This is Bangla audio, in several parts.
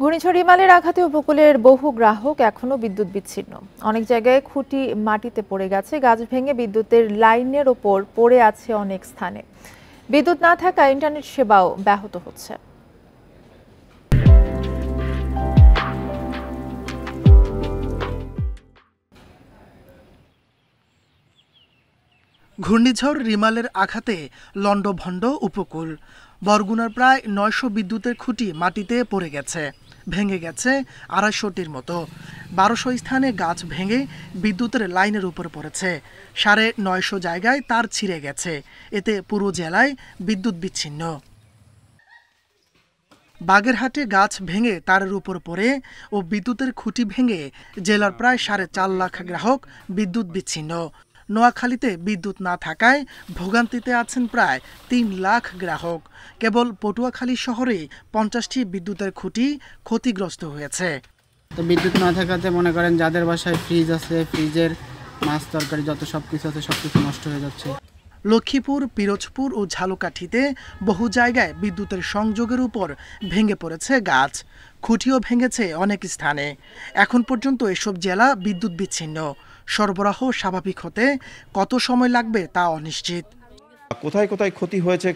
ঘূর্ণিঝড় রিমালের আঘাতে উপকূলের বহু গ্রাহক এখনো বিদ্যুৎ বিচ্ছিন্ন। অনেক জায়গায় খুঁটি মাটিতে পড়ে গেছে, গাছ ভেঙে বিদ্যুতের লাইনের ওপর পড়ে আছে অনেক স্থানে। বিদ্যুৎ না থাকায় ইন্টারনেট সেবাও ব্যাহত হচ্ছে। ঘূর্ণিঝড় রিমালের আঘাতে লণ্ডভণ্ড উপকূল। বরগুনার প্রায় ৯০০ বিদ্যুতের খুঁটি মাটিতে পড়ে গেছে, ভেঙে গেছে ২৫০টির মতো। ১২০০ স্থানে গাছ ভেঙে বিদ্যুতের লাইনের উপর পড়েছে। ৯৫০ জায়গায় তার ছিঁড়ে গেছে। এতে পুরো জেলায় বিদ্যুৎ বিচ্ছিন্ন। বাগেরহাটে গাছ ভেঙে তারের উপর পড়ে ও বিদ্যুতের খুঁটি ভেঙে জেলার প্রায় ৪.৫ লাখ গ্রাহক বিদ্যুৎ বিচ্ছিন্ন। নোয়াখালীতে বিদ্যুৎ না থাকায় ভোগান্তিতে আছেন প্রায় ৩ লাখ গ্রাহক। কেবল পটুয়াখালী শহরে ৫০টি বিদ্যুতের খুঁটি ক্ষতিগ্রস্ত হয়েছে। তো বিদ্যুৎ না থাকাতে মনে করেন যাদের বাসায় ফ্রিজ আছে, ফ্রিজের মাছ তরকারি যত সবকিছু আছে সবকিছু নষ্ট হয়ে যাচ্ছে। লক্ষ্মীপুর, পিরোজপুর ও ঝালকাঠিতে বহু জায়গায় বিদ্যুতের সংযোগের উপর ভেঙে পড়েছে গাছ, খুঁটিও ভেঙেছে অনেক স্থানে। এখন পর্যন্ত এসব জেলা বিদ্যুৎ বিচ্ছিন্ন। সরবরাহ স্বাভাবিক হতে কত সময় লাগবে তা অনিশ্চিত। কোথায় কোথায় ক্ষতি হয়েছে,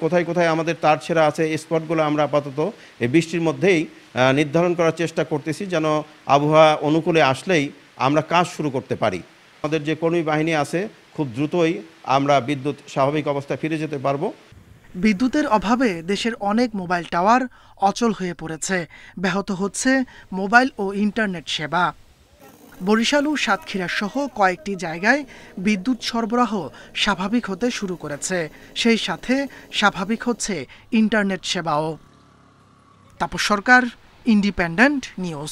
কোথায় কোথায় আমাদের তার ছেঁড়া আছে, এই স্পটগুলো আমরা আপাতত এই বৃষ্টির মধ্যেই নির্ধারণ করার চেষ্টা করতেছি, যেন আবহাওয়া অনুকূলে আসলেই আমরা কাজ শুরু করতে পারি। আমাদের যে কর্মী বাহিনী আছে খুব দ্রুতই আমরা বিদ্যুৎ স্বাভাবিক অবস্থায় ফিরে যেতে পারবো। বিদ্যুতের অভাবে দেশের অনেক মোবাইল টাওয়ার অচল হয়ে পড়েছে, ব্যাহত হচ্ছে মোবাইল ও ইন্টারনেট সেবা। বরিশাল ও সাতক্ষীরা সহ কয়েকটি জায়গায় বিদ্যুৎ সরবরাহ স্বাভাবিক হতে শুরু করেছে, সেই সাথে স্বাভাবিক হচ্ছে ইন্টারনেট সেবাও। তাপস সরকার, ইন্ডিপেন্ডেন্ট নিউজ।